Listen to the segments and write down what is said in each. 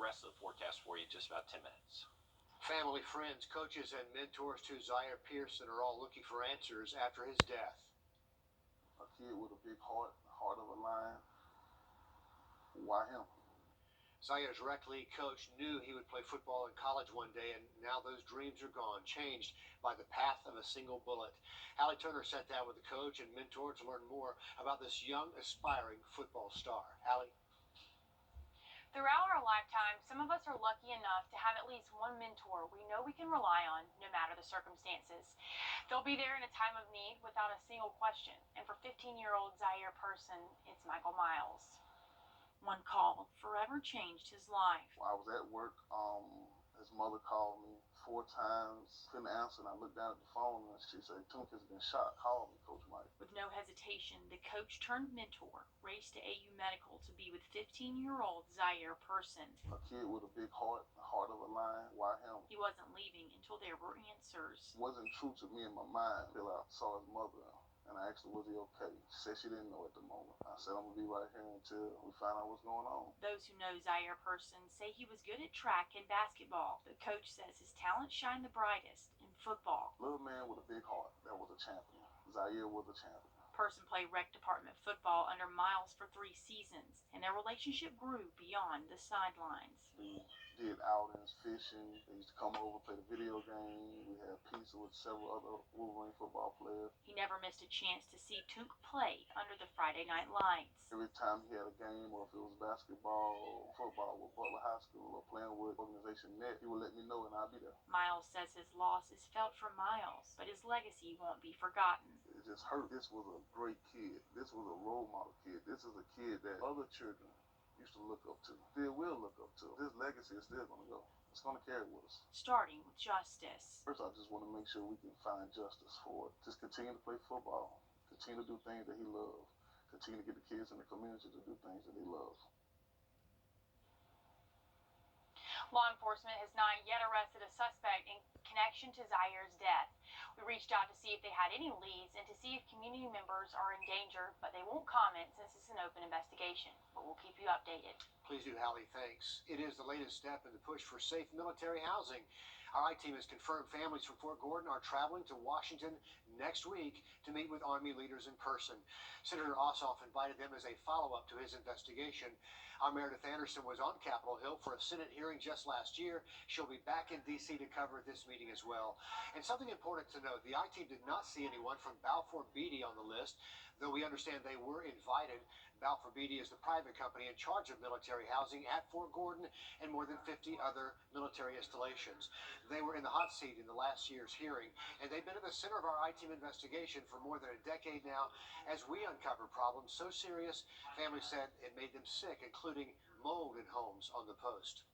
rest of the forecast for you in just about 10 minutes. Family, friends, coaches, and mentors to Zaire Pearson are all looking for answers after his death. A kid with a big heart of a lion. Why him? Zaire's rec league coach knew he would play football in college one day, and now those dreams are gone, changed by the path of a single bullet. Hallie Turner sat down with the coach and mentor to learn more about this young, aspiring football star. Hallie? Throughout our lifetime, some of us are lucky enough to have at least one mentor we know we can rely on no matter the circumstances. They'll be there in a time of need without a single question. And for 15-year-old Zaire Pearson, it's Michael Miles. One call forever changed his life. I was at work. His mother called me 4 times, couldn't answer, and I looked down at the phone and she said, "Tunka's been shot. Call me, Coach Mike." With no hesitation, the coach turned mentor raced to AU Medical to be with 15-year-old Zaire Pearson. A kid with a big heart of a lion. Why him? He wasn't leaving until there were answers. It wasn't true to me in my mind until I saw his mother. And I asked her, was he okay? She said she didn't know at the moment. I said, I'm going to be right here until we find out what's going on. Those who know Zaire Pearson say he was good at track and basketball. The coach says his talent shined the brightest in football. Little man with a big heart. That was a champion. Zaire was a champion. Pearson played rec department football under Miles for 3 seasons, and their relationship grew beyond the sidelines. We did outings, fishing. They used to come over, play the video game. We had pizza with several other Wolverine football players. He never missed a chance to see Tunk play under the Friday night lights. Every time he had a game, or if it was basketball or football with Butler High School or playing with Organization Net, he would let me know and I'd be there. Miles says his loss is felt for Miles, but his legacy won't be forgotten. It just hurt. This was a great kid. This was a role model kid. This is a kid that other children used to look up to. Still will look up to. His legacy is still going to go. It's going to carry with us. Starting with justice. First, I just want to make sure we can find justice for it. Just continue to play football. Continue to do things that he loves. Continue to get the kids in the community to do things that he loves. Law enforcement has not yet arrested a suspect in connection to Zaire's death. We reached out to see if they had any leads and to see if community members are in danger, but they won't comment since it's an open investigation. But we'll keep you updated. Please do, Hallie. Thanks. It is the latest step in the push for safe military housing. Our I-team has confirmed families from Fort Gordon are traveling to Washington next week to meet with Army leaders in person. Senator Ossoff invited them as a follow-up to his investigation. Our Meredith Anderson was on Capitol Hill for a Senate hearing just last year. She'll be back in D.C. to cover this meeting as well. And something important to note, the I-team did not see anyone from Balfour Beatty on the list, though we understand they were invited. Balfour Beatty is the private company in charge of military housing at Fort Gordon and more than 50 other military installations. They were in the hot seat in the last year's hearing, and they've been at the center of our I-team investigation for more than a decade now as we uncover problems so serious, families said it made them sick, including mold in homes on the post.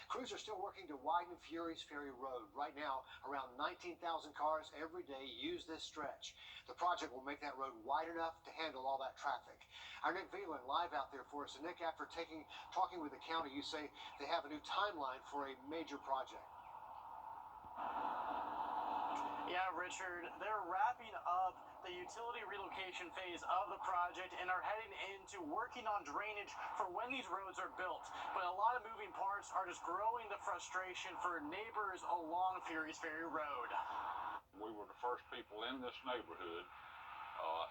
Crews are still working to widen Fury's Ferry Road. Right now, around 19,000 cars every day use this stretch. The project will make that road wide enough to handle all that traffic. Our Nick Veland live out there for us. And Nick, after talking with the county, you say they have a new timeline for a major project. Yeah, Richard, they're wrapping up the utility relocation phase of the project and are heading into working on drainage for when these roads are built. But a lot of moving parts are just growing the frustration for neighbors along Fury's Ferry Road. We were the first people in this neighborhood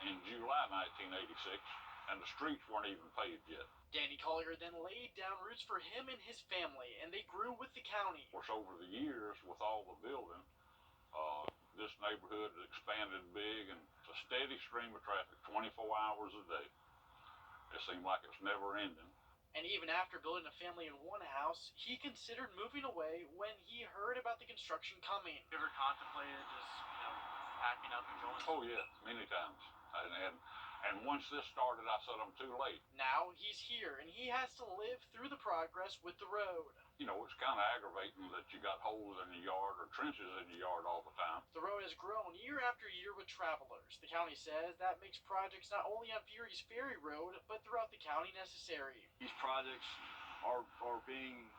in July 1986, and the streets weren't even paved yet. Danny Collier then laid down roots for him and his family, and they grew with the county. Of course, over the years, with all the building, this neighborhood has expanded big, and it's a steady stream of traffic 24 hours a day. It seemed like it's never ending. And even after building a family in one house, he considered moving away when he heard about the construction coming. Ever contemplated just, packing up and going? Oh yeah, many times. And once this started, I said I'm too late. Now he's here, and he has to live through the progress with the road. It's kind of aggravating that you got holes in your yard or trenches in your yard all the time. The road has grown year after year with travelers. The county says that makes projects not only on Fury's Ferry Road, but throughout the county necessary. These projects are being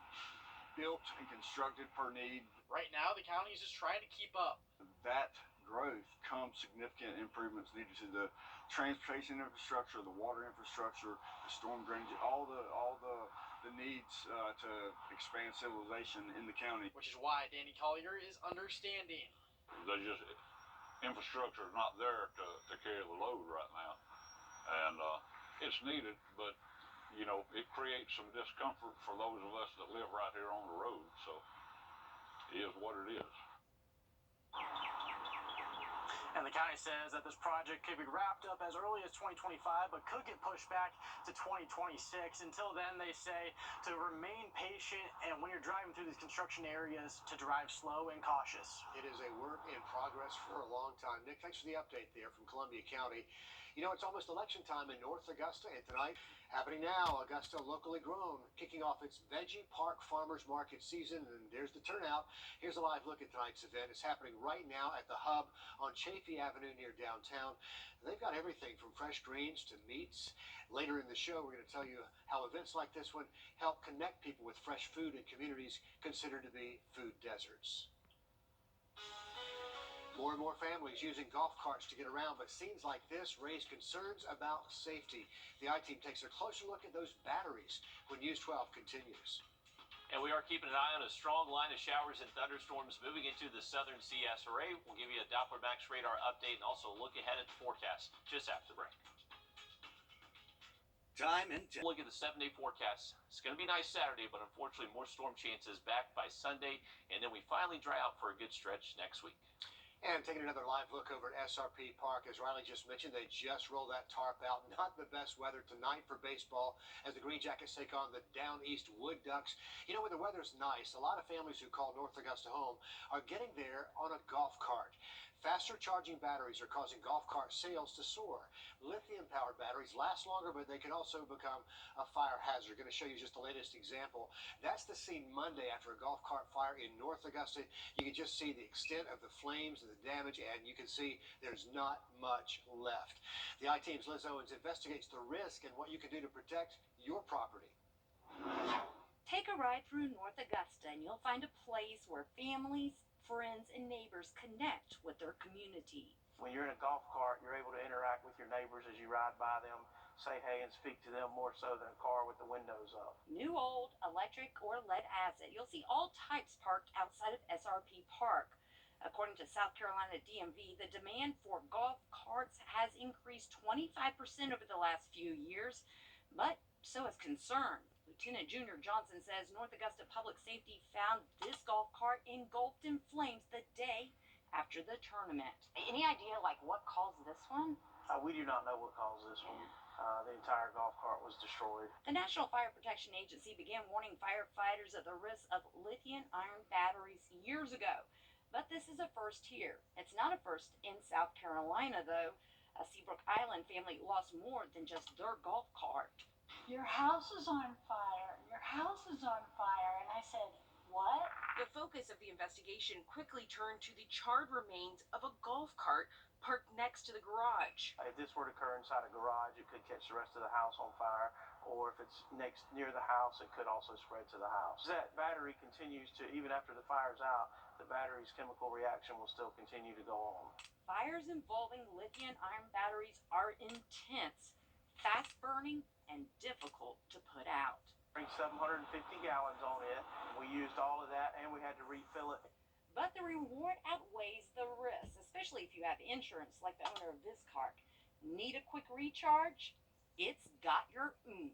built and constructed per need. Right now, the county is just trying to keep up. That growth comes significant improvements needed to the transportation infrastructure, the water infrastructure, the storm drainage, all the the needs to expand civilization in the county. Which is why Danny Collier is understanding. They just, infrastructure is not there to carry the load right now. And it's needed, but, you know, it creates some discomfort for those of us that live right here on the road. So it is what it is. And the county says that this project could be wrapped up as early as 2025, but could get pushed back to 2026. Until then, they say to remain patient, and when you're driving through these construction areas, to drive slow and cautious. It is a work in progress for a long time. Nick, thanks for the update there from Columbia County. You know, it's almost election time in North Augusta, and tonight, happening now, Augusta Locally Grown, kicking off its Veggie Park Farmers Market season, and there's the turnout. Here's a live look at tonight's event. It's happening right now at the Hub on Chaffee Avenue near downtown. They've got everything from fresh greens to meats. Later in the show, we're going to tell you how events like this one help connect people with fresh food in communities considered to be food deserts. More and more families using golf carts to get around, but scenes like this raise concerns about safety. The I-Team takes a closer look at those batteries when News 12 continues. And we are keeping an eye on a strong line of showers and thunderstorms moving into the southern CS array. We'll give you a Doppler Max radar update and also look ahead at the forecast just after the break. Look at the 7-day forecast. It's going to be a nice Saturday, but unfortunately more storm chances back by Sunday, and then we finally dry out for a good stretch next week. And taking another live look over at SRP Park, as Riley just mentioned, they just rolled that tarp out. Not the best weather tonight for baseball as the Green Jackets take on the Down East Wood Ducks. You know, when the weather's nice, a lot of families who call North Augusta home are getting there on a golf cart. Faster charging batteries are causing golf cart sales to soar. Lithium-powered batteries last longer, but they can also become a fire hazard. Going to show you just the latest example. That's the scene Monday after a golf cart fire in North Augusta. You can just see the extent of the flames and the damage, and you can see there's not much left. The I-Team's Liz Owens investigates the risk and what you can do to protect your property. Take a ride through North Augusta and you'll find a place where families, friends, and neighbors connect with their community. When you're in a golf cart, you're able to interact with your neighbors as you ride by them, say hey and speak to them more so than a car with the windows up. New, old, electric, or lead acid, you'll see all types parked outside of SRP Park. According to South Carolina DMV, the demand for golf carts has increased 25% over the last few years, but so is concern. Lieutenant Junior Johnson says North Augusta Public Safety found this golf cart engulfed in flames the day after the tournament. Any idea, like, what caused this one? We do not know what caused this one. The entire golf cart was destroyed. The National Fire Protection Agency began warning firefighters of the risk of lithium-ion batteries years ago. But this is a first here. It's not a first in South Carolina, though. A Seabrook Island family lost more than just their golf cart. Your house is on fire. Your house is on fire. And I said, what? The focus of the investigation quickly turned to the charred remains of a golf cart parked next to the garage. If this were to occur inside a garage, it could catch the rest of the house on fire, or if it's near the house, it could also spread to the house. That battery continues to, even after the fire's out, the battery's chemical reaction will still continue to go on. Fires involving lithium-ion batteries are intense, fast-burning, and difficult to put out. 750 gallons on it. We used all of that, and we had to refill it. But the reward outweighs the risk, especially if you have insurance like the owner of this cart. Need a quick recharge? It's got your oomph.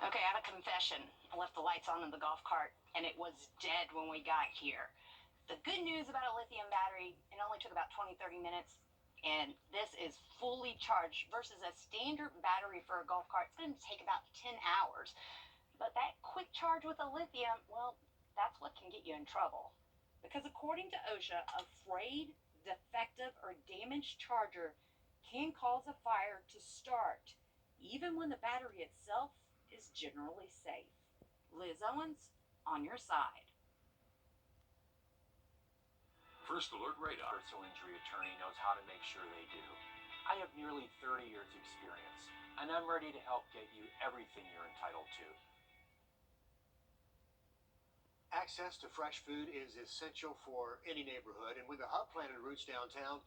Okay, I have a confession. I left the lights on in the golf cart, and it was dead when we got here. The good news about a lithium battery, it only took about 20-30 minutes. And this is fully charged versus a standard battery for a golf cart. It's going to take about 10 hours. But that quick charge with a lithium, well, that's what can get you in trouble. Because according to OSHA, a frayed, defective, or damaged charger can cause a fire to start, even when the battery itself is generally safe. Liz Owens, on your side. First Alert Radar. Personal injury attorney knows how to make sure they do. I have nearly 30 years experience, and I'm ready to help get you everything you're entitled to. Access to fresh food is essential for any neighborhood, and with the Hub planted roots downtown,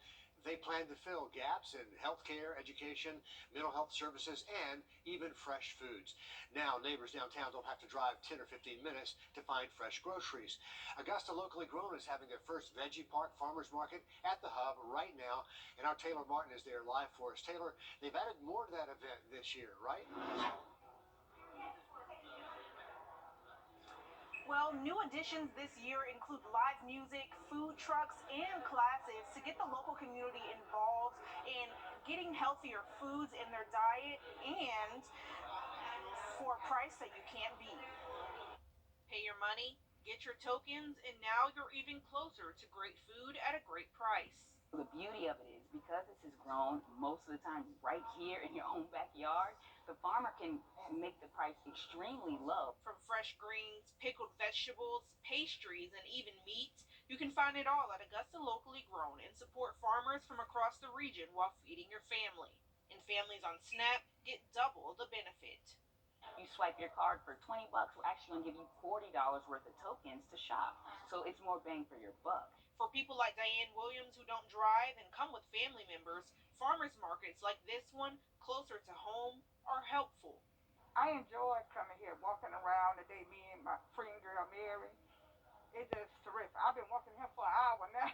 They plan to fill gaps in healthcare, education, mental health services, and even fresh foods. Now, neighbors downtown don't have to drive 10 or 15 minutes to find fresh groceries. Augusta Locally Grown is having their first Veggie Park Farmers Market at the Hub right now, and our Taylor Martin is there live for us. Taylor, they've added more to that event this year, right? Well, new additions this year include live music, food trucks, and classes to get the local community involved in getting healthier foods in their diet and for a price that you can't beat. Pay your money, get your tokens, and now you're even closer to great food at a great price. The beauty of it is because this is grown most of the time right here in your own backyard, the farmer can make the price extremely low. From fresh greens, pickled vegetables, pastries, and even meat, you can find it all at Augusta Locally Grown and support farmers from across the region while feeding your family. And families on SNAP get double the benefit. You swipe your card for $20, we're actually going to give you $40 worth of tokens to shop. So it's more bang for your buck. For people like Diane Williams who don't drive and come with family members, farmers markets like this one, closer to home, are helpful. I enjoy coming here, walking around today, me and my friend girl Mary. It's just terrific. I've been walking here for an hour now.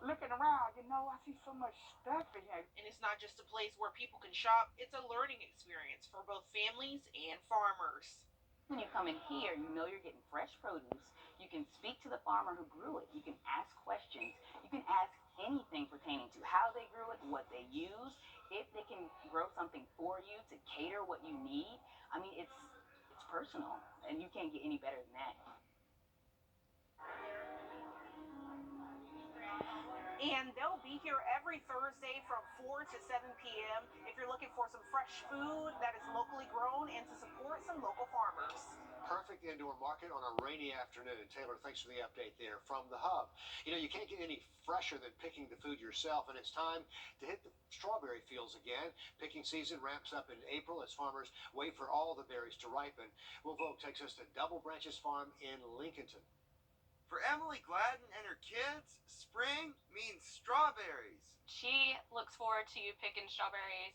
Looking around, I see so much stuff in here. And it's not just a place where people can shop, it's a learning experience for both families and farmers. When you come in here, you're getting fresh produce. You can speak to the farmer who grew it. You can ask questions. You can ask anything pertaining to how they grew it, what they use, if they can grow something for you to cater what you need. I mean, it's personal, and you can't get any better than that. And they'll be here every Thursday from 4 to 7 p.m. if you're looking for some fresh food that is locally grown and to support some local farmers. Perfect indoor market on a rainy afternoon. Taylor, thanks for the update there from the Hub. You can't get any fresher than picking the food yourself, and it's time to hit the strawberry fields again. Picking season ramps up in April as farmers wait for all the berries to ripen. Will Vogt takes us to Double Branches Farm in Lincolnton. For Emily Gladden and her kids, spring means strawberries. She looks forward to picking strawberries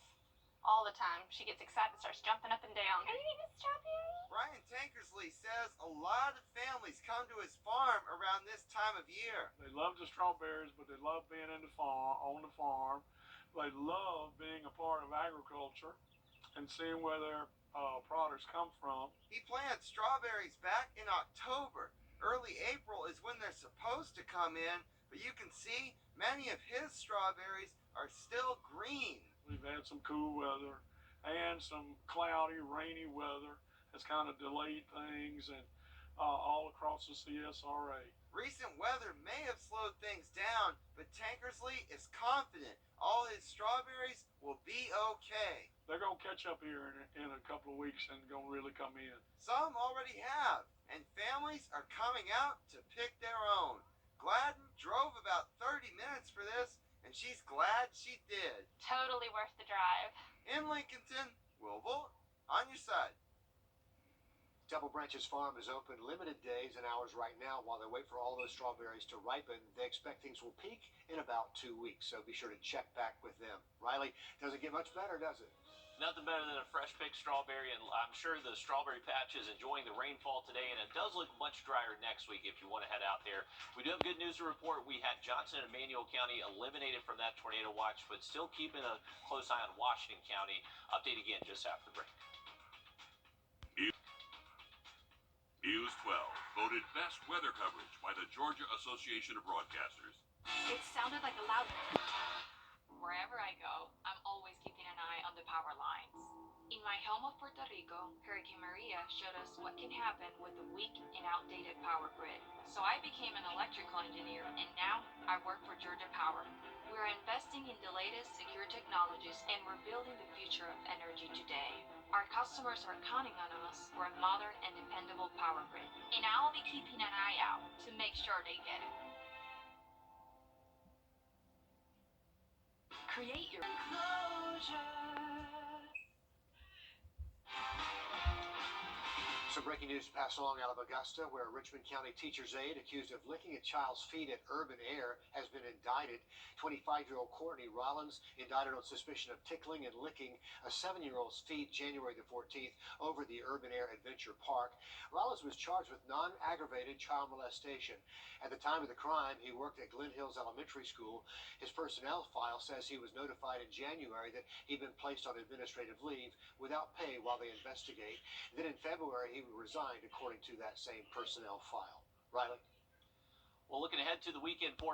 all the time. She gets excited, starts jumping up and down. Are you eating strawberries? Brian Tankersley says a lot of families come to his farm around this time of year. They love the strawberries, but they love being on the farm. They love being a part of agriculture and seeing where their products come from. He plants strawberries back in October. Early April is when they're supposed to come in, but you can see many of his strawberries are still green. We've had some cool weather and some cloudy, rainy weather has kind of delayed things and all across the CSRA. Recent weather may have slowed things down, but Tankersley is confident all his strawberries will be okay. They're going to catch up here in a couple of weeks and going to really come in. Some already have, and families are coming out to pick their own. Gladden drove about 30 minutes for this, and she's glad she did. Totally worth the drive. In Lincolnton, Will Vogt, on your side. Double Branches Farm is open limited days and hours right now while they wait for all those strawberries to ripen. They expect things will peak in about 2 weeks, so be sure to check back with them. Riley, doesn't get much better, does it? Nothing better than a fresh picked strawberry, and I'm sure the strawberry patch is enjoying the rainfall today, and it does look much drier next week if you want to head out there. We do have good news to report. We had Johnson and Emmanuel County eliminated from that tornado watch, but still keeping a close eye on Washington County. Update again just after the break. News 12, voted best weather coverage by the Georgia Association of Broadcasters. It sounded like a loud... Wherever I go, I'm always keeping an eye on the power lines. In my home of Puerto Rico, Hurricane Maria showed us what can happen with a weak and outdated power grid. So I became an electrical engineer, and now I work for Georgia Power. We're investing in the latest secure technologies, and we're building the future of energy today. Our customers are counting on us for a modern and dependable power grid, and I'll be keeping an eye out to make sure they get it. Create your closure. So Some breaking news to pass along out of Augusta, where a Richmond County teacher's aide accused of licking a child's feet at Urban Air has been indicted. 25-year-old Courtney Rollins indicted on suspicion of tickling and licking a 7-year-old's feet January the 14th over the Urban Air Adventure Park. Rollins was charged with non-aggravated child molestation. At the time of the crime, he worked at Glen Hills Elementary School. His personnel file says he was notified in January that he'd been placed on administrative leave without pay while they investigate. Then in February, he resigned according to that same personnel file. Riley? Well, looking ahead to the weekend forecast.